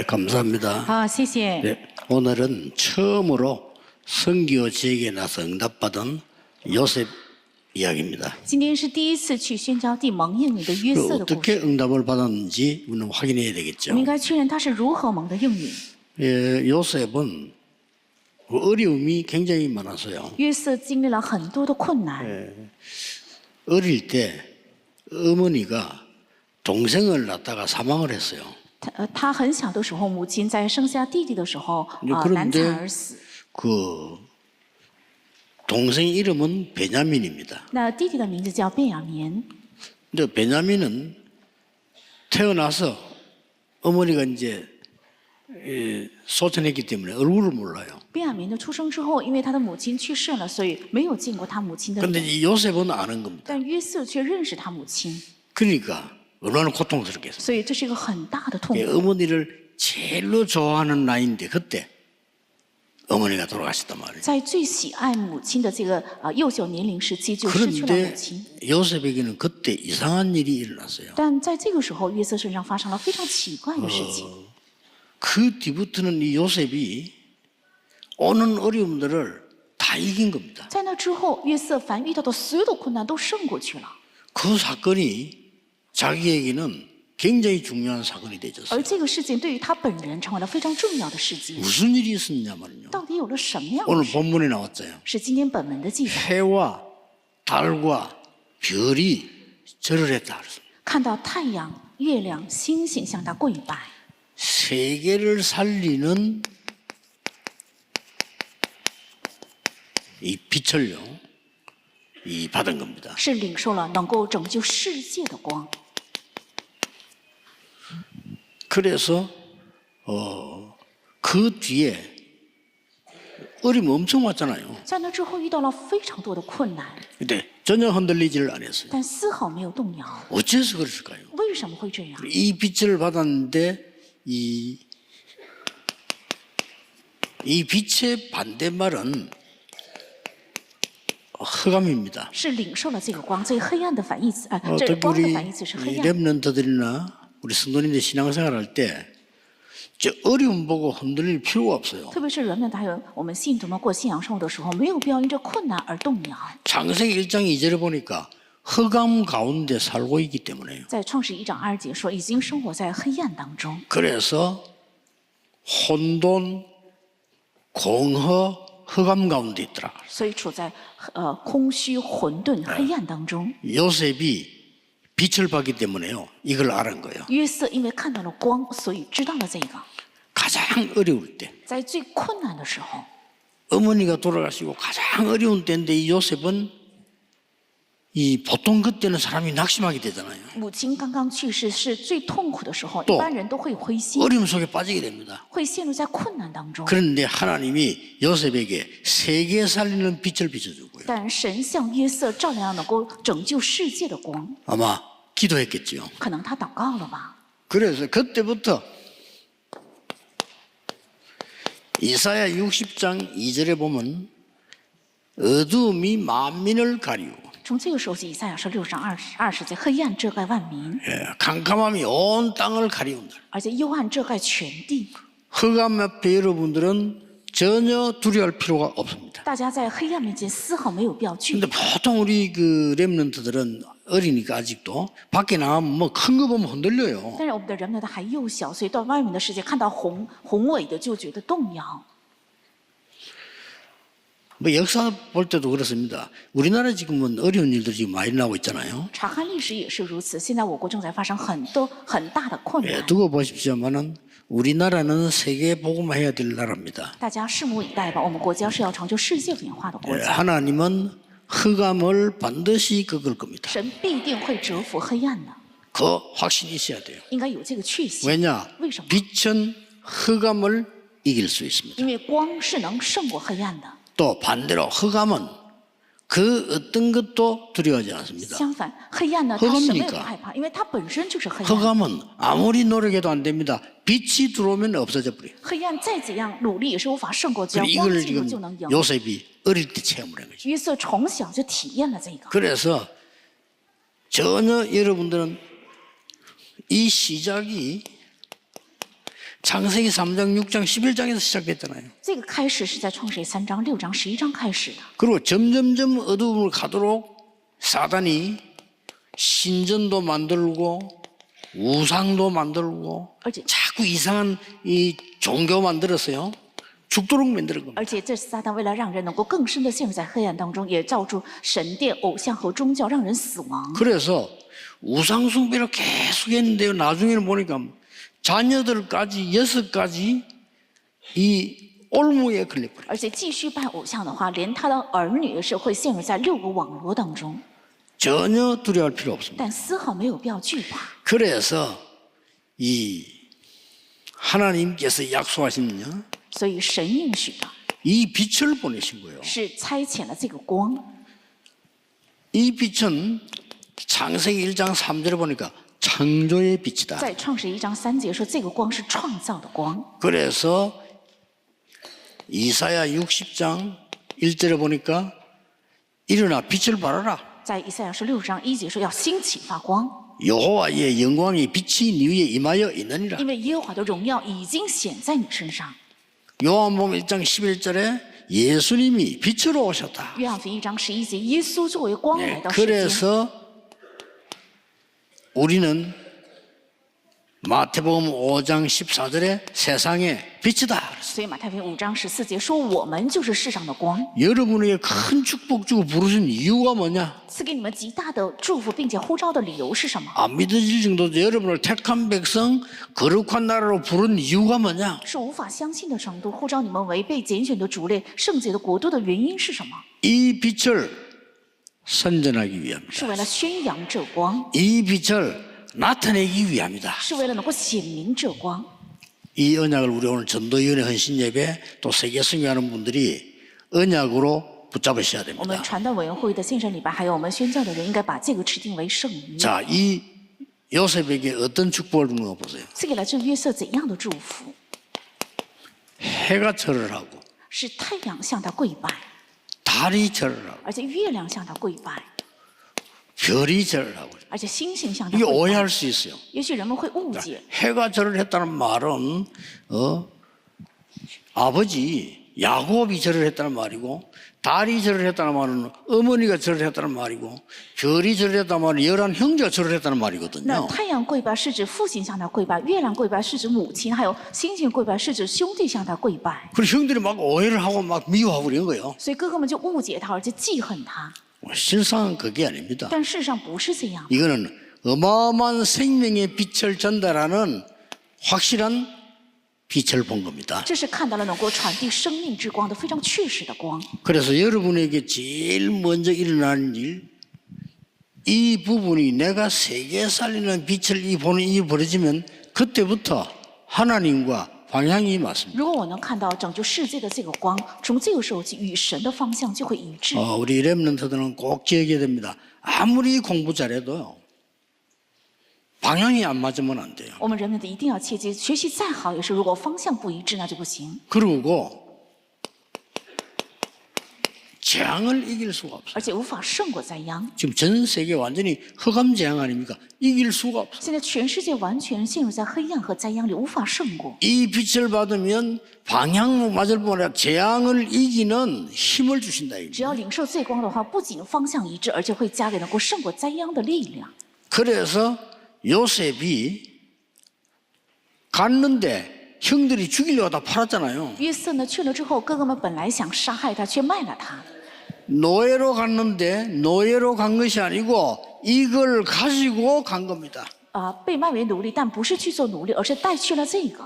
감사합니다. 好，谢谢。 네, 오늘은 처음으로 선교 지역에 나서 응답받은 요셉 이야기입니다. 今天是第一次去宣教地蒙应允的约瑟的故 어떻게 事， 응답을 받았는지 우리는 확인해야 我 되겠죠. 们应该确认他是如何蒙的应允。 요셉은 어려움이 굉장히 많았어요. 约瑟经历了很多的困难， 어릴 때 어머니가 동생을 낳다가 사망을 했어요. 他很小的时候，母亲在生下弟弟的时候难产而死。 그 동생 이름은 베냐민입니다. 那弟弟的名字叫便雅悯。 근데 베냐민은 태어나서 어머니가 이제 소천했기 때문에 얼굴을 몰라요. 便雅悯的出生之后，因为他的母亲去世了，所以没有见过他母亲的 근데 脸。 이 요셉은 아는 겁니다. 但约瑟却认识他母亲， 그러니까 얼마나 고통스럽겠어요. 所以这是一个很大的痛苦。 어머니를 제일로 좋아하는 나이인데 그때 어머니가 돌아가셨단 말이에요. 在最喜爱母亲的这个幼小年龄时期，就失去了母 그런데 亲。 요셉에게는 그때 이상한 일이 일어났어요. 但在这个时候，约瑟身上发生了非常奇怪的事情。 그 뒤부터는 이 요셉이 오는 어려움들을 다 이긴 겁니다. 在那之后，约瑟凡遇到的所有的困难都胜过去了。 그 사건이 자기에게는 굉장히 중요한 사건이 而 되었어요. 这个事情对于他本人成为了非常重要的事件。 무슨 일이 있었냐면요. 到底有了什么样 오늘 的事？ 본문에 나왔어요. 是今天本文的记载。 해와 달과 별이 절을 했다. 看到太阳、月亮、星星向他跪拜， 세계를 살리는 이 빛을요, 이 받은 겁니다. 是领受了能够拯救世界的光。 그래서 그 뒤에 어려움 엄청 왔잖아요. 在那之后遇到了非常多的困难， 근데 전혀 흔들리지를 않았어요. 但丝毫没有动摇。 어째서 그랬을까요? 为什么会这样？ 이 빛을 받았는데 이 빛의 반대말은 흑암입니다. 是领受了这个光，最黑暗的反义词，这 특히 光的 우리 反义词是黑暗。 렘넌트들이나 우리 성도님들 신앙생활 할 때 저 어려움 보고 흔들릴 필요가 없어요. 特别是人们还有我们信徒们过信仰生活的时候，没有必要因着困难而动摇。 창세기 1장 2절에 보니까 흑암 가운데 살고 있기 때문에요. 在创世1章2节说，已经生活在黑暗当中， 그래서 혼돈, 공허, 흑암 가운데 있더라. 所以处在空虚、混沌、黑暗当中。 요셉이 빛을 봤기 때문에요. 이걸 알은 거예요. 约瑟因为看到了光，所以知道了这个。 가장 어려울 때, 在最困难的时候， 어머니가 돌아가시고 가장 어려운 때인데 이 요셉은 이 보통 그때는 사람이 낙심하게 되잖아요. 母亲刚刚去世是最痛苦的时候，또一般人都会灰心， 어려움 속에 빠지게 됩니다. 会陷入在困难当中。 그런데 하나님이 요셉에게 세계 살리는 빛을 비춰주고요. 但神向约瑟照亮能够拯救世界的光， 아마 기도했겠죠. 可能他祷告了吧。 그래서 그때부터 이사야 60장 2절에 보면 어두움이 만민을 가리우고 从这个时候起，以赛亚书6章20节，黑暗遮盖万民， 캄캄함이 온 땅을 가리운다. 而且幽暗遮盖全地。 흑암 앞에 여러분들은 전혀 두려워할 필요가 없습니다. 大家在黑暗面前丝毫没有必要惧 근데 怕。 보통 우리 그 렘넌트들은 어리니까 아직도 밖에 나가면 뭐 큰 거 보면 흔들려요. 但是我们的人们还幼小，所以到外面的世界看到宏伟的就觉得动摇。 뭐 역사 볼 때도 그렇습니다. 우리나라 지금은 어려운 일들이 지금 많이 나오고 있잖아요. 查看历史也是如此，现在我国正在发生很多很大的困难。 두고 보십시오만은 우리나라는 세계 복음화해야 될 나라입니다. 大家拭目以待吧，我们国家是要成就世界文化的国家， 하나님은 흑암을 반드시 꺾을 겁니다. 神必定会折服黑暗的， 그 확신이 있어야 돼요. 应该有这个确信。 왜냐? 为什么？ 빛은 흑암을 이길 수 있습니다. 因为光是能胜过黑暗的。 또 반대로 흑암은 그 어떤 것도 두려워하지 않습니다. 相反，黑暗呢，它什么也 흑암이니까 不害怕，因为它本身就是黑暗。 흑암은 아무리 노력해도 안 됩니다. 빛이 들어오면 없어져 버려요. 黑暗再怎样努力也是无法胜过，只要 그리고 光 이걸 进入 지금 就能赢。 요셉이 어릴 때 체험을 한 거죠. 约瑟从小就体验了这个， 그래서 전혀 여러분들은 이 시작이 창세기 3장, 6장, 11장에서 시작됐잖아요. 这个开始是在创世3章、6章、11章开始的。 그리고 점점점 어두움을 가도록 사단이 신전도 만들고 우상도 만들고 어째- 자꾸 이상한 이 종교 만들었어요. 죽도록 만드는 겁니다. 而且这是撒旦为了让人能够更深的陷入在黑暗当中，也造出神殿、偶像和宗教，让人死亡。 그래서 우상 숭배를 계속 했는데요. 나중에는 보니까 자녀들까지 6가지 이 올무에 걸려버려요. 而且继续拜偶像的话，连他的儿女也是会陷入在6个网罗当中， 전혀 두려워할 필요 없습니다. 但丝毫没有必要惧怕。 그래서 이 하나님께서 약속하시면요. 所以神应许的 이 빛을 보내신 거예요. 是差遣了这个光， 이 빛은 창세기 1장 3절에 보니까 창조의 빛이다. 在创世1章3节说，这个光是创造的光。 그래서 이사야 60장 1절에 보니까 일어나 빛을 발하라. 在以赛亚书60章1节说，要兴起发光， 여호와의 영광이 빛이 네 위에 임하여 있느니라. 因为耶和华的荣耀已经显在你身上。 요한복음 1장 11절에 예수님이 빛으로 오셨다. 约翰福音1章11节，耶稣作为光来 네, 到世间。 그래서 우리는 마태복음 5장 14절에 세상의 빛이다. 所以马太福音5章14节说，我们就是世上的光， 여러분에게 큰 축복 주고 부르신 이유가 뭐냐? 赐给你们极大的祝福，并且呼召的理由是什么？ 안 믿어질 정도로 여러분을 택한 백성, 거룩한 나라로 부른 이유가 뭐냐? 是无法相信的程度，呼召你们为被拣选的族类、圣洁的国度的原因是什么？ 이 빛을 선전하기 위함이다. 是为了宣扬这光， 이 빛을 나타내기 위함이다. 是为了能够显明这光。 이 언약을 우리 오늘 전도위원회 헌신 예배 또 세계 승리하는 분들이 언약으로 붙잡으셔야 我们 됩니다. 传道委员会的献身礼拜，还有我们宣教的人，应该把这个指定为圣约。 자, 이 요셉에게 어떤 축복을 주는 거 보세요. 赐给了这约瑟怎样的祝福？ 해가 절을 하고 是太阳向他跪拜， 달이 절을 하고 而且月亮向他跪拜， 별이 절을 하고 而且星星向他 이게 跪拜。 오해할 수 있어요. 也许人们会误解， 해가 절을 했다는 말은 아버지 야곱이 절을 했다는 말이고 달이 절을 했다는 말은 어머니가 절을 했다는 말이고 별이 절을 했다는 말은 11 형제가 절을 했다는 那 말이거든요. 太阳跪拜是指父亲向他跪拜，月亮跪拜是指母亲，还有星星跪拜是指兄弟向他跪拜。 그리고 형들이 막 오해를 하고 막 미워하고 이런 거예요. 所以哥哥们就误解他，而且记恨他。 실상은 그게 아닙니다. 但事实上不是这样， 이거는 어마어마한 생명의 빛을 전달하는 확실한 빛을 본 겁니다. 这是看到了能够传递生命之光的非常确实的光。 그래서 여러분에게 제일 먼저 일어나는 일, 이 부분이 내가 세계 살리는 빛을 이 보는 일이 벌어지면 그때부터 하나님과 방향이 맞습니다. 如果我能看到拯救世界的这个光，从这个时候起，与神的方向就会一致。 우리 렘넌트들은 꼭 기억해야 됩니다. 아무리 공부 잘해도요, 방향이 안 맞으면 안 돼요. 我们人们的一定要切记，学习再好也是，如果方向不一致，那就不行。 그리고 재앙을 이길 수가 없어요. 而且无法胜过灾殃。 지금 전 세계 완전히 흑암 재앙 아닙니까? 이길 수가 없어요. 现在全世界完全陷入在黑暗和灾殃里，无法胜过。 이 빛을 받으면 방향 맞을 뿐 아니라 재앙을 이기는 힘을 주신다. 只要领受这光的话，不仅方向一致，而且会加给能够胜过灾殃的力量。 그래서 요셉이 갔는데 형들이 죽이려고 다 팔았잖아요. 约瑟呢去了之后，哥哥们本来想杀害他，却卖了他。 노예로 갔는데 노예로 간 것이 아니고 이걸 가지고 간 겁니다. 被卖为奴隶，但不是去做奴隶，而是带去了这个，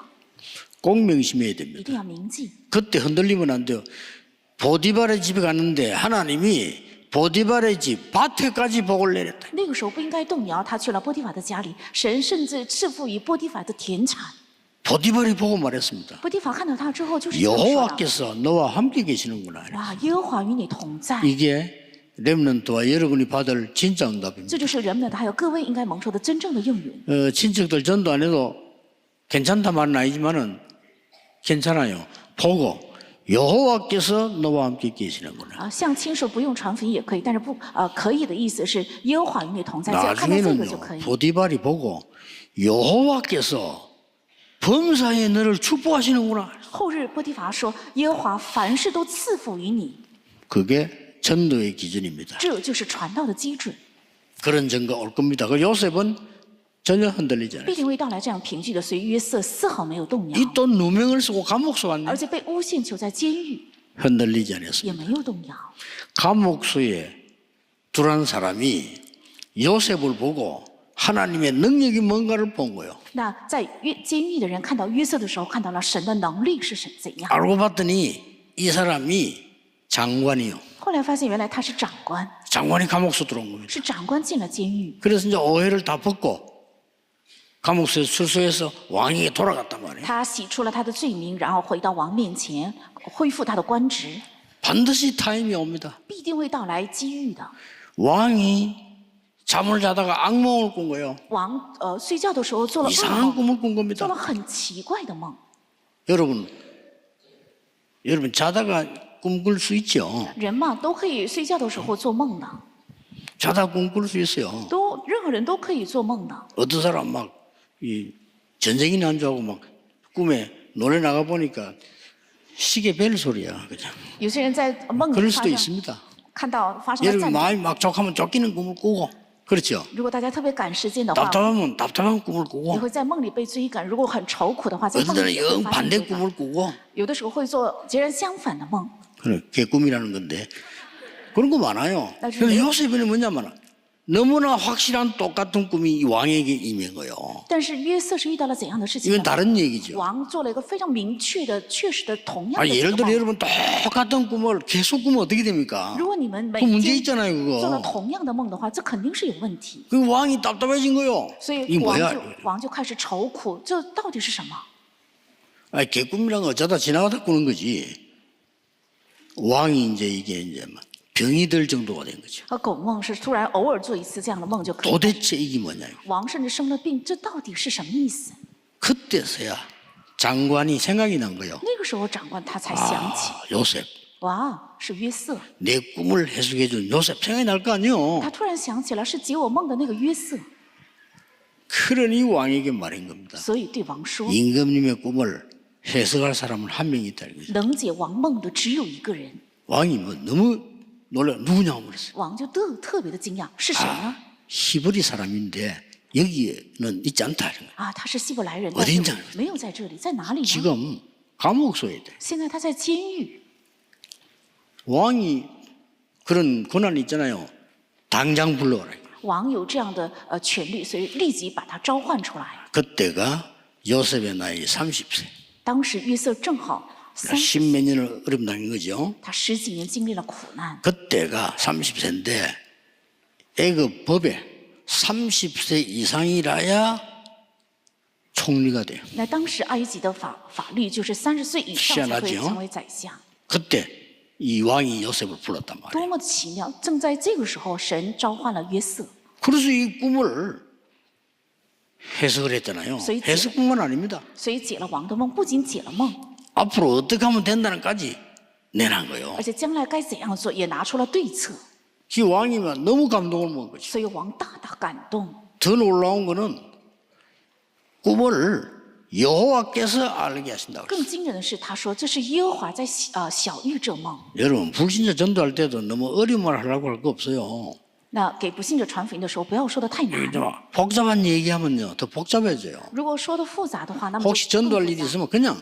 꼭 명심해야 一 됩니다. 定要铭记。 그때 흔들리면 안 돼요. 보디발의 집에 갔는데 하나님이 보디발의 집 밭에까지 복을 내렸다. 那个时候不应该动摇，他去了波提法的家里，神甚至赐福于波提法的田产。 보디발이 보고 말했습니다. 波提法看到他之后，就是这样说的： 여호와께서 너와 함께 계시는구나. 哇，耶和华与你同在。 이게 렘넌트와 여러분이 받을 진짜 응답입니다. 这就是人们的，还有各位应该蒙受的真正的应允。 친척들 전도 안 해도 괜찮다 말은 아니지만은 괜찮아요. 보고 여호와께서 너와 함께 계시는구나. 向亲属不用传福音也可以，但是可以的意思是耶和华与你同在，只要看到这个就可 나중에는요 以。 보디발이 보고 여호와께서 범사에 너를 축복하시는구나. 后日波提乏说：“耶和华凡事都赐福于你。 그게 전도의 기준입니다. ”这就是传道的基准。 그런 증거 올 겁니다. 그 요셉은 전혀 흔들리지 必 않아요. 定会到来这样凭据的，所以约瑟丝毫没有动摇， 이 또 누명을 쓰고 감옥수 而 왔네. 且被诬陷囚在监狱 흔들리지 也 않았습니다. 没有动摇。 감옥수에 둘한 사람이 요셉을 보고 하나님의 능력이 뭔가를 본 거예요. 那在监狱的人看到约瑟的时候，看到了神的能力是怎样。 알고 봤더니 이 사람이 장관이요. 后来发现原来他是长官， 장관이 감옥수 들어온 겁니다. 是长官进了监狱， 그래서 이제 오해를 다 벗고 감옥수에 출소해서 왕에게 돌아갔단 말이에요. 他洗出了他的罪名，然后回到王面前，恢复他的官职。 반드시 타임이 옵니다. 必定会到来机遇的。 왕이 잠을 자다가 악몽을 꾼 거예요. 王睡觉的时候做了噩 이상한 梦， 꿈을 꾼 做 겁니다. 了很奇怪的梦。 여러분 자다가 꿈 꿀 수 있죠. 人嘛，都可以睡觉的时候做梦的， 자다 꿈 꿀 수 있어요. 任何人都可以做梦的。 어떤 사람 막 이 전쟁이 난 줄 알고 막 꿈에 노래 나가 보니까 시계 벨 소리야, 그냥. 有些人在梦里 그럴 发 수도 生 있습니다. 看到发生了 여러분 战争。 마음이 막 족하면 쫓기는 꿈을 꾸고, 그렇죠. 如果大家特别赶时间的话， 답답하면 답답한 꿈을 也 꾸고, 会在梦里被追赶。如果很愁苦的话，在 어떤 梦 때는 里也会 영 发生 반대 追赶。 꿈을 꾸고, 有的时候会做截然相反的梦。 그게 꿈이라는 건데 그런 거 많아요. 나중에 그래서 내가- 요셉은 뭐냐면 너무나 확실한 똑같은 꿈이 이 왕에게 임한 거예요. 但是约瑟是遇到了怎样的事情 이건 呢？ 다른 얘기죠. 王做了一个非常明确的、确实的、同样 아, 的这 예를 个 들어 梦。 여러분 똑같은 꿈을 계속 꾸면 어떻게 됩니까? 如果你们每 그 문제 天 있잖아요, 做了 그거. 同样的梦的话，这肯定是有问题。 그 왕이 답답해진 거요. 所以 이게 王 뭐야? 就王就开始愁苦，这到底是什么？ 아, 개꿈이란 건 어쩌다 지나가다 꾸는 거지. 왕이 이제 막 병이 들 정도가 된 거죠. 狗梦是突然偶尔做一次这样的梦就可以。 도대체 이게 뭐냐? 王甚至生了病，这到底是什么意思？ 그때서야 장관이 생각이 난 거요. 那个时候长官他才想起， 아, 요셉. 哇，是约瑟。 내 꿈을 해석해 준 요셉 생각이 날 거 아니요. 他突然想起了是解我梦的那个约瑟， 그러니 왕에게 말한 겁니다. 所以对王说， 임금님의 꿈을 해석할 사람은 한 명 있다 이거죠. 能解王梦的只有一个人。 왕이 뭐 너무 놀라 누구냐고 그랬어요. 王就特别的惊讶，是谁呢？ 히브리 사람인데 여기는 있지 않다 이런 거예요. 啊，他是希伯来人， 어딘지 但是没有在这里，在哪里呢？ 지금 감옥소에 돼. 现在他在监狱。 왕이 그런 권한이 있잖아요. 당장 불러오라. 王有这样的权利，所以立即把他召唤出来。 그때가 요셉의 나이 30세. 当时约瑟正好30， 십몇 년을 어렵 당긴 거죠. 他10几年经历了苦难。 그때가 30세인데 애굽 법에 30세 이상이라야 총리가 돼요. 那当时埃及的法律就是30岁以上才可以 희한하죠? 成为宰相， 그때 이 왕이 요셉을 불렀단 말이에요. 多么奇妙！正在这个时候，神召唤了约瑟， 그래서 이 꿈을 해석을 했잖아요. 소위 해석뿐만 아닙니다. 所以解了王的梦，不仅解了梦， 앞으로 어떻게 하면 된다는까지 내놓은 거예요. 而且将来该怎样做也拿出了对策。 그 왕이면 너무 감동을 먹은 거죠. 所以王大感动。 더 놀라운 거는 꿈을 여호와께서 알게 하신다고 그랬어요. 更惊人的是，他说这是耶和华在晓谕这梦。 여러분 불신자 전도할 때도 너무 어려운 말 하려고 할 거 없어요. 那给不信者传福音的时候，不要说的太难。 좀 복잡한 얘기하면요 더 복잡해져요. 如果说的复杂的话，那么就 혹시 更 전도할 复 일이 杂。 있으면 그냥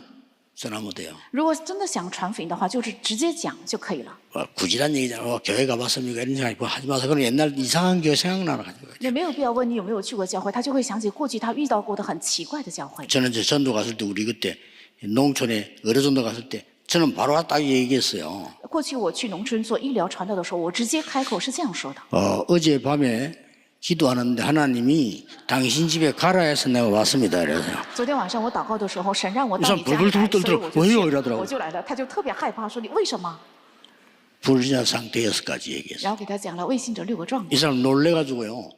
전하면 돼요. 如果真的想传福音的话，就是直接讲就可以了。 구질한 얘기잖아요. 교회 가봤습니까? 이런 생각 있고 하지 마세요. 그럼 옛날 이상한 교회 생각나라 가지고. 也没有必要问你有没有去过教会，他就会想起过去他遇到过的很奇怪的教会。 저는 이제 전도 갔을 때 우리 그때 농촌에 어려전도 갔을 때 저는 바로 딱 얘기했어요. 过去我去农村做医疗传道的时候，我直接开口是这样说的： 어제 밤에 기도하는데 하나님이 당신 집에 가라 해서 내가 왔습니다. 그래서요. 昨天晚上我祷告的时候，神让我到 이 你 사람 家里来， 불불 所以 떨더라고. 我就 왜요? 去 이러더라고. 我就来了。他就特别害怕，说你为什么？ 불신자 상태 6가지 얘기했어요. 然后给他讲了未信者6个状 이 态， 사람 놀래가지고요.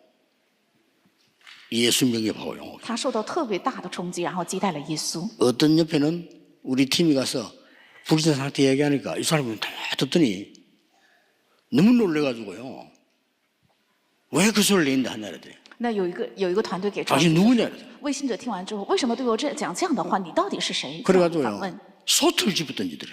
예수 영접하고요. 他受到特别大的冲击，然后接待了耶稣。 어떤 옆에는 우리 팀이 가서 불신자 상태 얘기하니까 이 사람은 다 듣더니 너무 놀래가지고요. 왜 그 소리를 낸다 하냐 그랬더니 那有一个团队给传 당신 福音， 누구냐 그랬어요. 卫信者听完之后，为什么对我讲这样的话？你到底是谁？反 그래가지고요 问。 솥을 집어 던지더래.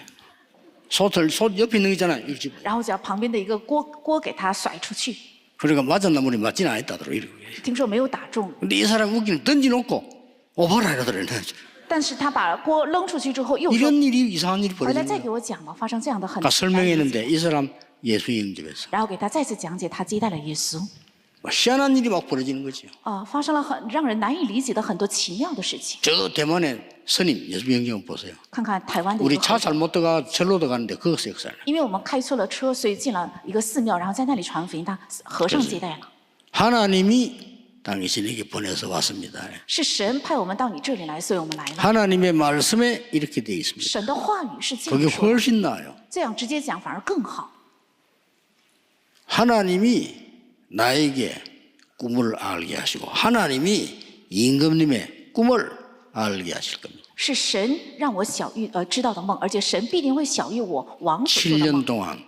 솥 옆에 있는 거 있잖아요. 이거 집어. 然后将旁边的一个锅给他甩出去， 그러니까 맞았나 모르니 맞지는 않았다더라. 이러고. 听说没有打中， 근데 이 사람 웃기는 던져놓고 오바라 이러더래. 但是他把锅扔出去之后又说 이런 일이 이상한 일이 回来 벌어진 再 거야. 给我讲了，发生这样的很 그러니까 설명했는데 이 사람 예수 영접했어. 然后给他再次讲解他接待了耶稣。 뭐 희한한 일이 막 벌어지는 거죠. 发生了很让人难以理解的很多奇妙的事情。 저 대만의 스님 예수 영접 보세요. 看看台湾的一 우리 个 차 和尚， 잘못 들어가 절로 들어가는데 그것이 역사네. 因为我们开错了车，所以进了一个寺庙，然后在那里传福音，他和尚接待了。 하나님이 당신에게 보내서 왔습니다. 是神派我们到你这里来，所以我们来了。 하나님의 말씀에 이렇게 되어 있습니다. 神的话语是这 그게 样说的， 훨씬 나아요. 这样直接讲反而更好。 하나님이 나에게 꿈을 알게 하시고 하나님이 임금님의 꿈을 알게 하실 겁니다. 是神让我知道的梦，而且神必定会晓谕我王所做的 7년 梦。 동안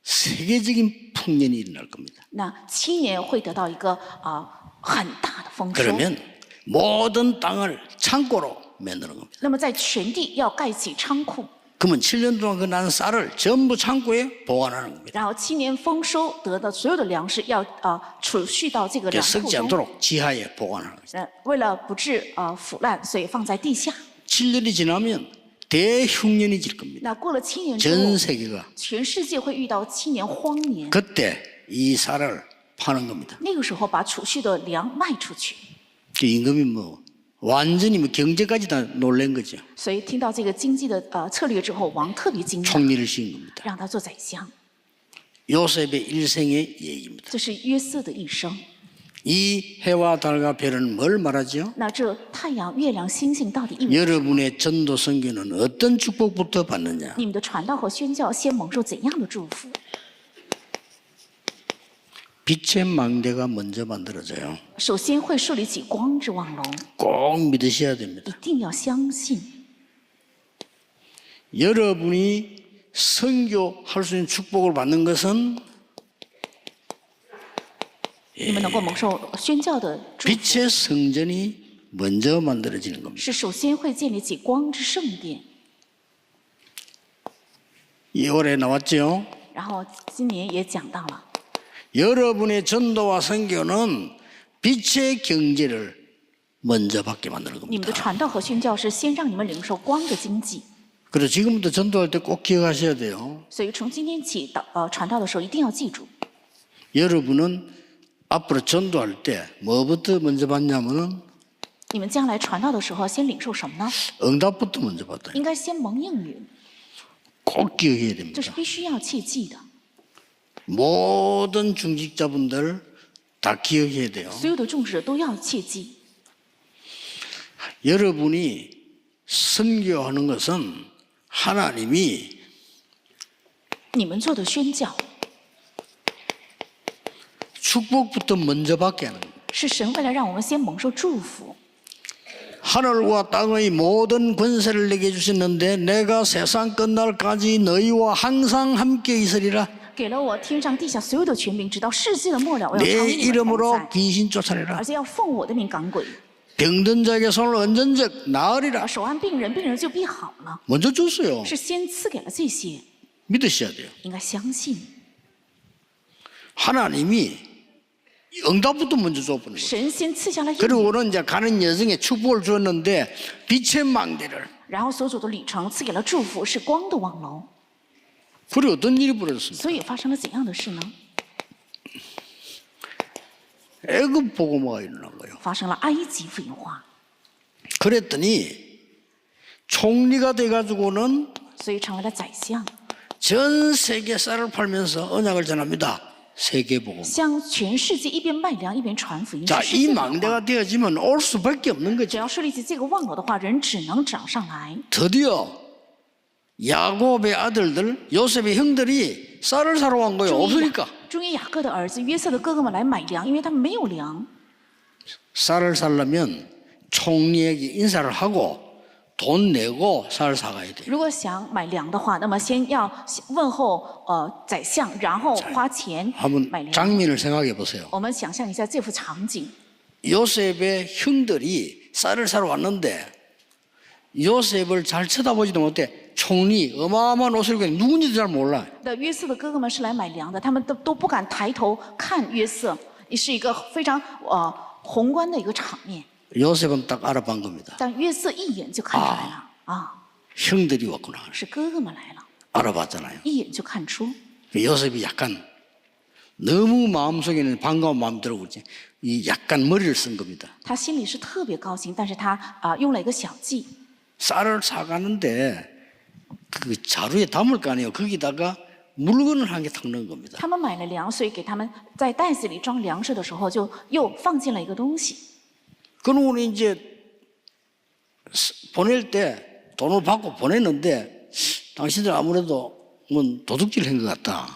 세계적인 풍년이 일어날 겁니다. 那7年会得到一个很大的丰收。 그러면 모든 땅을 창고로 만드는 겁니다. 那么在全地要盖起仓库， 그러면 7년 동안 그 난 쌀을 전부 창고에 보관하는 겁니다. 然后7年丰收得的所有的粮食要储蓄到这个粮库 썩지 中。 않도록 지하에 보관하는 겁니다. 为了不致腐烂，所以放在地下。 7년이 지나면 대흉년이 질 겁니다. 那过了7年之 전 后， 세계가 全世界会遇到7年荒年。 그때 이 쌀을 파는 겁니다. 那个时候把储蓄的粮卖出去。 그 임금이 뭐 완전히 뭐 경제까지 다 놀란 거죠. 所以听到这个经济的策略之后，王特别惊讶， 총리를 씌운 겁니다. 让他做宰相。 요셉의 일생의 얘기입니다. 这是约瑟的一生。 이 해와 달과 별은 뭘 말하죠? 那这太阳、月亮、星星到底意味着？ 여러분의 전도 선교는 어떤 축복부터 받느냐? 你们的传道和宣教先蒙受怎样的祝福？ 빛의 망대가 먼저 만들어져요. 首先会树立起光之望楼， 꼭 믿으셔야 一 됩니다. 定要相信。 여러분이 선교할 수 있는 축복을 받는 것은 你们能够蒙受宣教的祝福， 빛의 성전이 먼저 만들어지는 겁니다. 是首先会建立起光之圣殿。 2월에 나왔죠. 然后今年也讲到了， 여러분의 전도와 선교는 빛의 경제를 먼저 받게 만드는 你们的 겁니다. 传道和宣教是先让你们领受光的经济。 그래서 지금부터 전도할 때 꼭 기억하셔야 돼요. 所以从今天起传道的时候一定要记住， 여러분은 앞으로 전도할 때 뭐부터 먼저 받냐면은 你们将来传道的时候先领受什么呢？ 응답부터 먼저 받아요. 应该先蒙应允， 꼭 기억해야 这 됩니다. 是必须要切记的。 모든 중직자분들 다 기억해야 돼요. 所有的众者都要切记， 여러분이 선교하는 것은 하나님이 你们做的宣教 축복부터 먼저 받게 하는 거예요. 是神为了让我们先蒙受祝福。 하늘과 땅의 모든 권세를 내게 주셨는데 내가 세상 끝날까지 너희와 항상 함께 있으리라. 给了我天上地下所有的权柄，直到世界的末了，我要常 내 与你们同 이름으로 在， 귀신 쫓아내라. 而且要奉我的名赶鬼， 병든 자에게 손을 얹은 적 나으리라. 手按病人，病人就必好了。 먼저 줬어요. 是先赐给了这些， 믿으셔야 돼요. 应该相信 하나님이 응답부터 먼저 줘버는 거예요. 神先赐下了应允， 그리고는 이제 가는 여정에 축복을 주었는데 빛의 망대를. 然后所走的旅程赐给了祝福，是光的网楼。 그리고 어떤 일이 벌어졌습니까? 所以发生了怎样的事呢？ 애굽 복음화가 일어난 거예요. 发生了埃及福音化， 그랬더니 총리가 돼가지고는 所以成为了宰相， 전 세계 쌀을 팔면서 언약을 전합니다. 세계 복음. 向全世界一边卖粮一边传福音。 자, 是世 이 界的话 망대가 되어지면 올 수밖에 없는 只 거죠. 要设立起这个望楼的话，人只能找上来。 드디어 야곱의 아들들, 요셉의 형들이 쌀을 사러 간 거예요. 终于 없으니까. 终于雅各的儿子约瑟的哥哥们来买粮，因为他们没有粮。 쌀을 사려면 총리에게 인사를 하고 돈 내고 쌀 사가야 돼요. 如果想买粮的话，那么先要问候宰相，然后花钱 한번 买粮。 장면을 생각해 보세요. 我们想象一下这幅场景： 요셉의 형들이 쌀을 사러 왔는데 요셉을 잘 쳐다보지도 못해. 총리 어마어마한 옷을 입고 누군지도 잘 몰라. 那约瑟的哥哥们是来买粮的，他们都不敢抬头看约瑟，也是一个非常宏观的一个场面。 요셉은 딱 알아본 겁니다. 但约瑟一眼就看出来了，啊， 형들이 왔구나. 是哥哥们来了， 알아봤잖아요. 一眼就看出。 요셉이 약간 너무 마음속에는 반가운 마음이 들어오지. 이 약간 머리를 쓴 겁니다. 他心里是特别高兴，但是他用了一个小计， 쌀을 사가는데 그 자루에 담을 거 아니에요. 거기다가 물건을 한 개 탁 넣은 겁니다. 他们买了粮，所以给他们在袋子里装粮食的时候，就又放进了一个东西。 그러고 이제 보낼 때 돈을 받고 보냈는데 당신들 아무래도 뭐 도둑질 한 것 같다.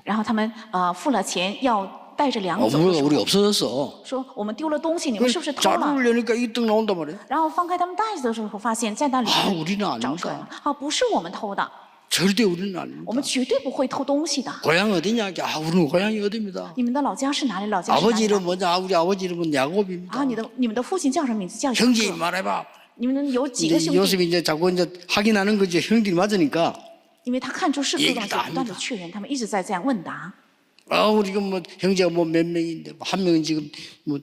然后他们付了钱要带着粮走的 물건 时 우리 候， 없어졌어. 说我们丢了东西，你们是不是偷了？ 자루를 여니까 이 떡 나온단 말이에요. 然后翻开他们袋子的时候，发现在那里 아, 우리는 找出来了 아닙니다. ，不是我们偷的， 절대 우리는 아닙니다. 我们绝对不会偷东西的。 고향 어디냐? 아, 우리는 고향이 어디입니다. 你们的老家是哪里？老家是哪 아버지 里 이름 뭐냐? 우리 아버지 이름은 야곱입니다. 啊？你们的父亲叫什么名字？叫雅 형제 各。 말해봐. 你们有几个 이제 兄弟？ 요셉이 이제 자꾸 이제 확인하는 거죠. 형들이 맞으니까. 因为他看出是哥哥们， 얘기를 就 다 不断的 합니다. 确认，他们一直在这样问答。 아, 우리가 뭐 형제가 뭐 몇 명인데 한 명은 지금 뭐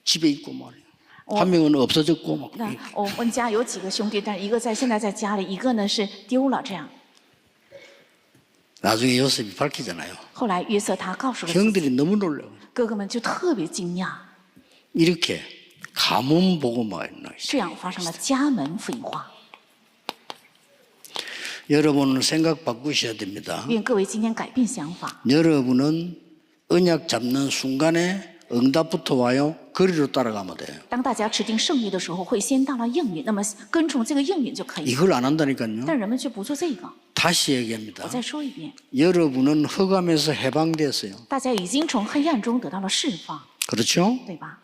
집에 있고 말이야. 한 명은 없어졌고 막. 那我们家有几个兄弟，但是一个现在在家里，一个呢是丢了。这样， 나중에 요셉이 밝히잖아요. 后来约瑟他告诉了自己 형들이 너무 놀라. 哥哥们，就特别惊讶， 이렇게 가문 보고만 있나. 这样发生了家门复印化。 여러분은 생각 바꾸셔야 됩니다. 愿各位今天改变想法。 여러분은 언약 잡는 순간에 응답부터 와요. 거리로 따라가면 돼요. 当大家持定圣约的时候，会先到了应允，那么跟从这个应允就可以了。 이걸 안 한다니까요. 但人们却不做这个。 다시 我 얘기합니다. 再说一遍， 여러분은 흑암에서 해방됐어요. 大家已经从黑暗中得到了释放， 그렇죠? 对吧？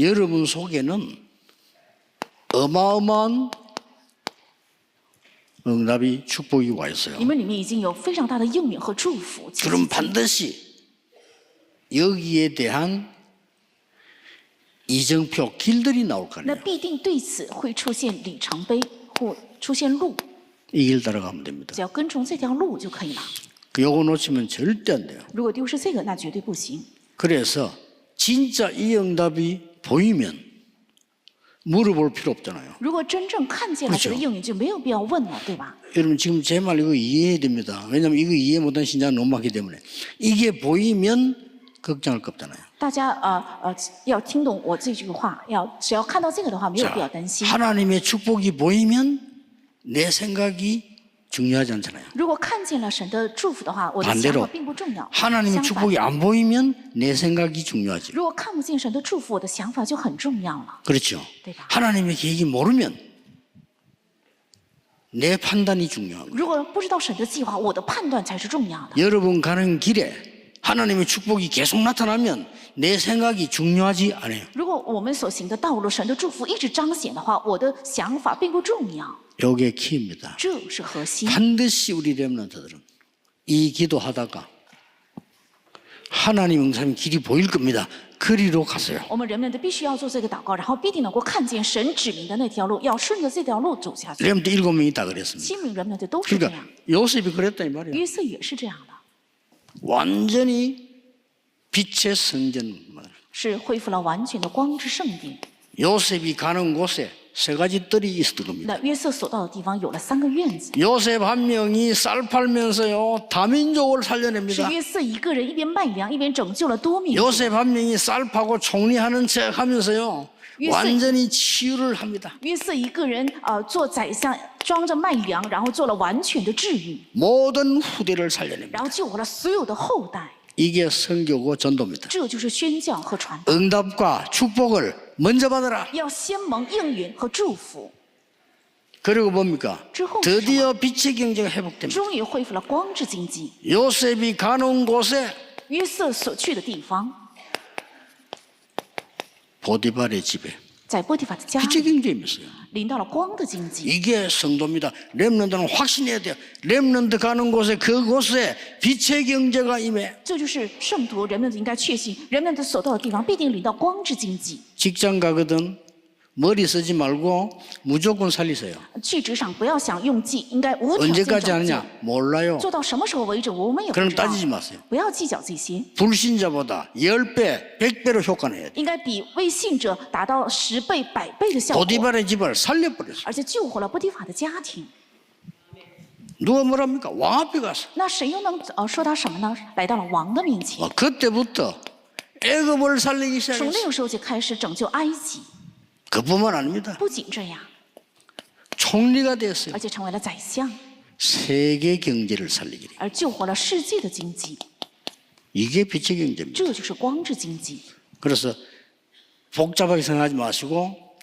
여러분 속에는 어마어마한 응답이 축복이 와 있어요. 你们里面已经有非常大的应允和祝福。 그럼 반드시 여기에 대한 이정표 길들이 나올 거 那 아니에요. 必定对此会出现里程碑或出现路， 이 길 따라가면 됩니다. 只要跟从这条路就可以了。 요거 놓치면 절대 안 돼요. 如果丢失这个，那绝对不行。 그래서 진짜 이 응답이 보이면 물어볼 필요 없잖아요. 如果真正看见了这个应允，就没有必要问了，对吧？ 여러분 지금 제 말 이거 이해해야 됩니다. 왜냐하면 이거 이해 못한 신자는 너무 많기 때문에 이게 보이면 걱정할 거 없잖아요. 大家要听懂我这句话，只要看到这个的话，没有必要担心。 하나님의 축복이 보이면 내 생각이 중요하지 않잖아요. 如果看见了神的祝福的话，我的想 반대로 法并不重要。 하나님의 相反， 축복이 안 보이면 내 생각이 중요하지. 如果看不见神的祝福，我的想法就很重要了。 그렇죠. 네 봐. 하나님의 계획이 모르면 내 판단이 중요한 거예요. 如果不知道神的计划，我的判断才是重要的。 여러분 가는 길에 하나님의 축복이 계속 나타나면 내 생각이 중요하지 않아요. 如果我们所行的道路，神的祝福一直彰显的话，我的想法并不重要， 이게 키입니다. 这是核心。 반드시 우리 렘넌트들은 이 기도하다가 하나님 응답의 길이 보일 겁니다. 그리로 가세요. 我们人们都必须要做这个祷告，然后必定能够看见神指明的那条路，要顺着这条路走下去。 렘넌트 7명 있다 그랬습니다. 7名人们的都是这 그러니까 样， 요셉이 그랬다 이 말이에요. 约瑟也是这样的， 완전히 빛의 성전. 是恢复了完全的光之圣殿。 요셉이 가는 곳에 3가지 뜰이 있었던 겁니다. 那约瑟所到的地方有了3个院子， 요셉 한 명이 쌀 팔면서요 다민족을 是 살려냅니다. 约瑟一个人一边卖粮，一边拯救了多民族。 요셉 한 명이 쌀 파고 총리하는 척 하면서요 완전히 치유를 합니다. 约瑟一个人做宰相，装着卖粮，然后做了完全的治愈， 모든 후대를 살려냅니다. 然后救活了所有的后代。 이게 선교고 전도입니다. 这就是宣教和传道， 응답과 축복을 먼저 받아라. 要先蒙应允和祝福， 그리고 뭡니까? 그 드디어 빛의 경제가 회복됩니다. 终于恢复了光之经济。 요셉이 가는 곳에 约瑟所去的地方， 보디발의 집에 在波提法的家 빛의 里 경제임이었어요. 临到了光的经济， 이게 성도입니다. 렘넌트는 확신해야 돼요. 렘넌트 가는 곳에 그곳에 빛의 경제가 임해. 这就是圣徒，人们应该确信，人们的所到的地方必定临到光之经济。 직장 가거든 머리 쓰지 말고 무조건 살리세요. 去职场不要想用计，应该无条件 언제까지 拯救 하느냐? 몰라요. 做到什么时候为止，我们也不 그럼 知道。 따지지 마세요. 不要计较这些， 불신자보다 10배, 100배로 효과 내야 돼. 应该比未信者达到10倍、100倍的效果， 보디발의 집을 살려버렸어요. 而且救活了波提法的家庭。 누가 뭐랍니까? 왕 앞에 가서. 那谁又能说他什么呢？来到了王的面前， 그때부터 애굽을 살리기 从 시작했어요. 那个时候就开始拯救埃及。 그뿐만 아닙니다. 不仅这样， 총리가 됐어요. 而且成为了宰相， 세계 경제를 살리기. 而救活了世界的经济。 이게 빛의 경제입니다. 这就是光之经济。 그래서 복잡하게 생각하지 마시고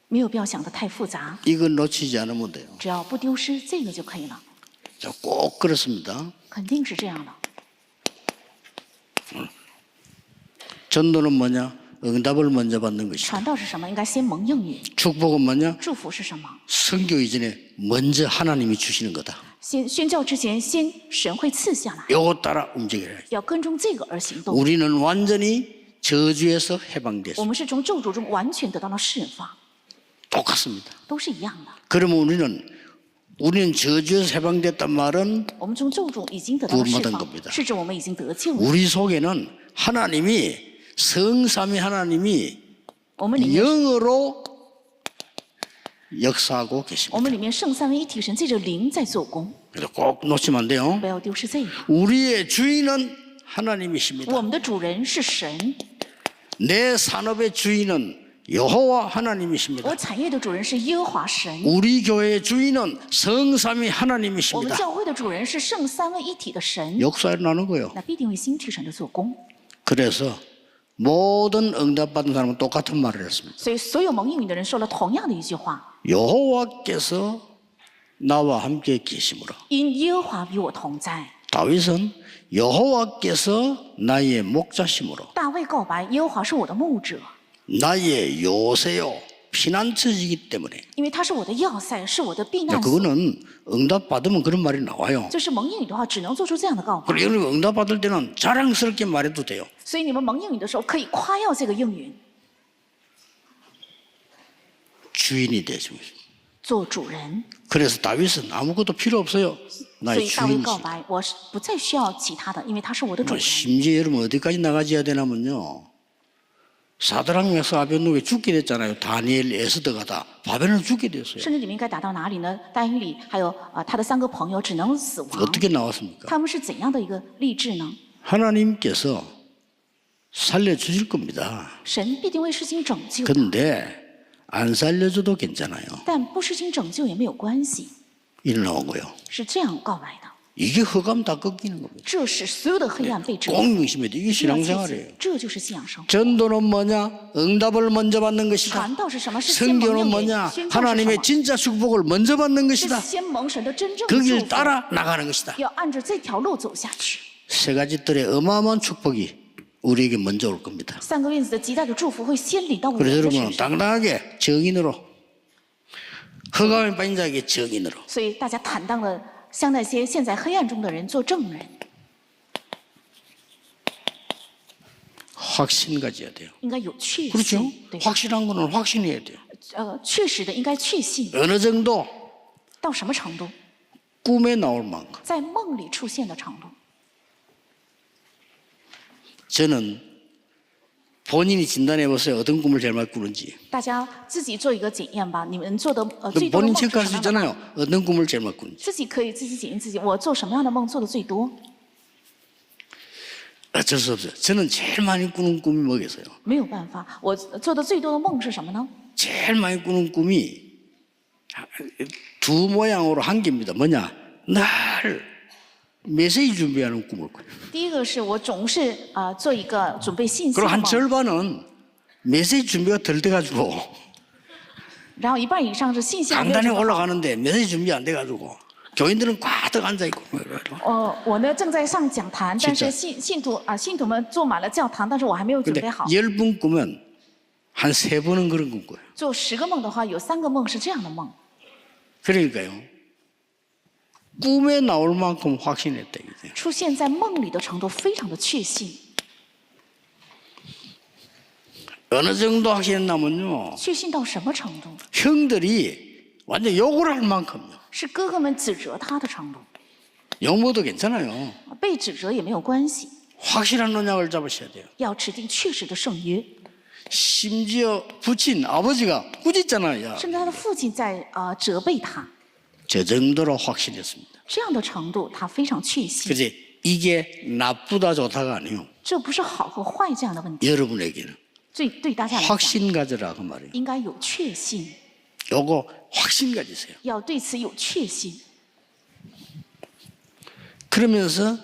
没有必要想得太复杂， 이거 놓치지 않으면 돼요. 只要不丢失这个就可以了， 자, 꼭 그렇습니다. 肯定是这样的。 전도는 뭐냐? 응답을 먼저 받는 것이다. 传道是什么？应该先蒙应允。 축복은 뭐냐? 祝福是什么？ 선교 이전에 먼저 하나님이 주시는 거다. 先宣教之前，先神会赐下来， 요거 따라 움직여야 돼. 要跟踪这个而行动。 우리는 완전히 저주에서 我 해방됐습니다. 们是从咒诅中完全得到了释放， 똑같습니다. 都是一样的。 그러면 우리는 저주에서 해방됐단 말은 我们从咒诅已经得到了释 구원받은 放 겁니다 ，是指我们已经得救了。 우리 속에는 하나님이 성삼위 하나님이 我们里面， 영으로 역사하고 我 계십니다. 们里面圣三位一体神借着灵在做工， 그래서 꼭 놓치면 안 돼요. 不要丢失这个。 우리의 주인은 하나님이십니다. 我们的主人是神， 내 산업의 주인은 여호와 我 하나님이십니다. 产业的主人是耶和华神， 우리 교회의 주인은 성삼위 我们 하나님이십니다. 教会的主人是圣三位一体的神， 역사를 나는 거예요. 那必定为新体神的做工。 그래서 모든 응답받은 사람은 똑같은 말을 했습니다. 所以，所有蒙应允的人说了同样的一句话： 여호와께서 나와 함께 계심으로. 因耶和华与我同在。 다윗은 여호와께서 나의 목자심으로 大卫告白，耶和华是我的牧者， 나의 요새요 피난처이기 때문에 因为他是我的要塞，是我的避 자, 难所。 그거는 응답받으면 그런 말이 나와요. 就是蒙应允的话，只能做出这样的告白。 그리고 응답받을 때는 자랑스럽게 말해도 돼요. 所以你们蒙应允的时候，可以夸耀这个应允， 주인이 되죠. 做主人。 그래서 다윗은 아무것도 필요 없어요. 所 나의 以大卫 주인이시. 告白，我是不再需要其他的，因为他是我的主 뭐 人。 심지어 여러분 어디까지 나가져야 되냐면요. 사드락 메사 아벤노게 죽게 됐잖아요. 다니엘 에스더가 다 바벨론 죽게 됐어요. 甚至你们应该达到哪里呢？但以理还有他的3个朋友只能死亡， 어떻게 나왔습니까? 他们是怎样的一个励志呢？ 하나님께서 살려주실 겁니다. 神必定会施行拯救， 근데 안 살려줘도 괜찮아요. 但不施行拯救也没有关系， 이래 나온 거예요. 是这样告白的。 이게 허감 다 꺾이는 겁니다. 这使所有的黑暗被折服。 공명심에 이게 要记 신앙생활이에요. 住这就是信仰生活。 전도는 뭐냐? 응답을 먼저 받는 것이다. 传道是什么？是先蒙 성교는 应允。 뭐냐? 宣教是什 하나님의 么？ 진짜 축복을 먼저 받는 是 것이다. 先蒙神的真正 그 的祝 길 福， 따라 나가는 것이다. 要按着这条路走下去。 세 가지 뜰의 어마어마한 축복이 우리에게 먼저 올 겁니다. 3个院子的极大的祝福会先临到我们 그래서 的 여러분은 身上， 당당하게 정인으로 허감에 빠진 자에게 정인으로 所以大家坦荡的向那些陷在黑暗中的人做证人， 확신 가져야 돼요. 应该有确 그렇죠? 信，对吧？ 확실한 거는 확신해야 돼요. 确实的应该确信， 어느 정도 到什么程度？ 꿈에 나올 만큼. 在梦里出现的程度。 저는 본인이 진단해 보세요. 어떤 꿈을 제일 많이 꾸는지. 大家自己做一个检验吧，你们做的最多的 본인 梦是 체크할 什 수 么样的？ 있잖아요. 어떤 꿈을 제일 많이 꾸는지. 自己可以自己检验自己，我做什么样的梦做的最多？ 어쩔 수 없어요. 저는 제일 많이 꾸는 꿈이 뭐겠어요? 没有办法，我做的最多的梦是什么呢？ 제일 많이 꾸는 꿈이 두 모양으로 한 개입니다. 뭐냐? 날 메시지 준비하는 꿈을 꿔요. 第一个是我总是做一个准备信息 그리고 的 한 梦， 절반은 메시지 준비가 덜 돼가지고 然后一半以上是信息还没有 강단에 准备好。 올라가는데 메시지 준비 안 돼가지고 교인들은 꽉 앉아 있고. 我呢正在上讲坛，但是信徒们坐满了教堂，但是我还没有准 근데 备好。 10분 꾸면 한 3번은 그런 건 거예요. 做10个梦的话，有3个梦是这样的梦， 그러니까요. 꿈에 나올 만큼 확신했다 이거죠. 出现在梦里的程度非常的确信。 어느 정도 확신했냐면요. 确信到什么程度？ 형들이 완전 욕을 할 만큼요. 是哥哥们指责他的程度。 욕 먹어도 괜찮아요. 被指责也没有关系， 확실한 언약을 잡으셔야 돼요. 要指定确实的圣约。 심지어 부친 아버지가 꾸짖잖아요. 甚至他的父亲在责备他， 저 정도로 확신했습니다. 这样的程度他非常确信。 그지 이게 나쁘다 좋다가 아니에요. 这不是好和坏这样的问题， 여러분에게는 对大家来讲， 확신 가져라 그 말이에요. 应该有确信， 요거 확신 가지세요. 要对此有确信。 그러면서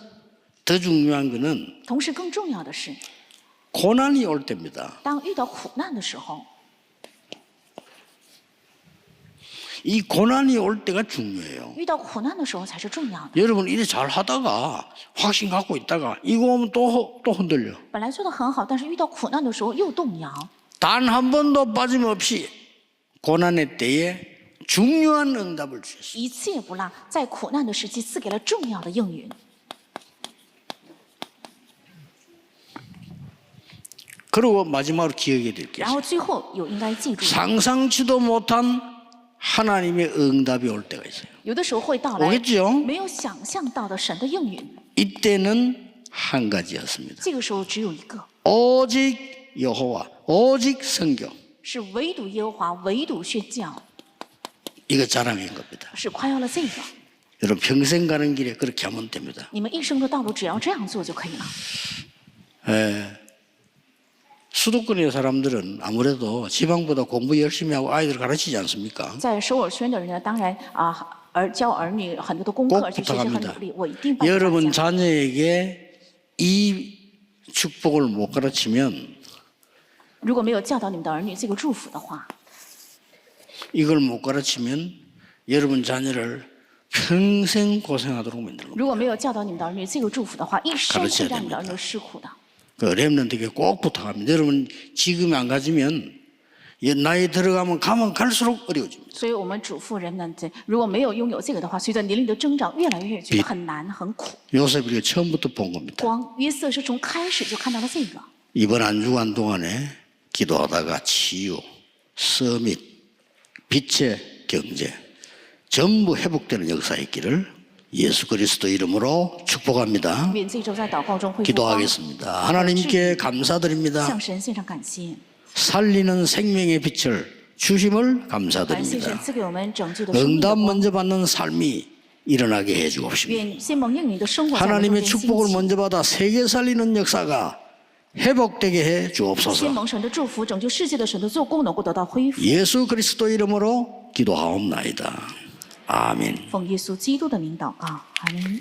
더 중요한 거는 同时，更重要的是， 고난이 올 때입니다. 当遇到苦难的时候， 이 고난이 올 때가 중요해요. 遇到苦难的时候才是重要的。 여러분 이래 잘 하다가 확신 갖고 있다가 이거 오면 또 흔들려. 本来做的很好，但是遇到苦难的时候又动摇。 단 한 번도 빠짐없이 고난의 때에 중요한 응답을 주셨어요. 一次也不落，在苦难的时期赐给了重要的应允。 그리고 마지막으로 기억해 드릴게요. 然后最后有应该记住的， 상상치도 못한 하나님의 응답이 올 때가 있어요. 有的时候会到来 오겠죠? 没有想象到的神的应允。 이때는 한 가지였습니다. 这个时候只有一个， 오직 여호와, 오직 성경. 是唯独耶和华，唯独宣教， 이거 자랑인 겁니다. 是夸耀了这个。 여러분 평생 가는 길에 그렇게 하면 됩니다. 你们一生的道路只要这样做就可以了。 수도권의 사람들은 아무래도 지방보다 공부 열심히 하고 아이들 가르치지 않습니까? 在首尔圈的人呢，当然教儿女很多的功课， 꼭 而且学习很 부탁합니다. 努力。我一定帮大 여러분 家。 자녀에게 이 축복을 못 가르치면 如果没有教导你们的儿女这个祝福的话， 이걸 못 가르치면 여러분 자녀를 평생 고생하도록 만드는 겁니다. 如果没有教导你们的儿女这个祝福的话，一生会让你的儿女吃苦的。 그 렘넌트에게 꼭 부탁합니다. 여러분 지금 안 가지면 나이 들어가면 가면 갈수록 어려워집니다. 所以我们嘱咐人们，如果没有拥有这个的话，随着年龄的增长，越来越觉得很难很苦。 요셉이 이거 처음부터 본 겁니다. 光约瑟是从开始就看到了这个。 이번 한 주간 동안에 기도하다가 치유, 서밋, 빛의 경제 전부 회복되는 역사가 있기를 예수 그리스도 이름으로 축복합니다. 愿这周在祷告中恢复光， 기도하겠습니다. 하나님께 감사드립니다. 向神献上感谢， 살리는 생명의 빛을 주심을 感谢神 감사드립니다. 赐给我们拯救的生命的 응답 光。 먼저 받는 삶이 일어나게 해주옵시고 愿先蒙应你的生活在我们中 하나님의 间兴 축복을 起。 먼저 받아 세계 살리는 역사가 회복되게 해 先 주옵소서. 蒙神的祝福，拯救世界的神的做工能够得到恢复。 예수 그리스도 이름으로 기도하옵나이다. 아멘. 奉耶稣基督的名祷告，阿门。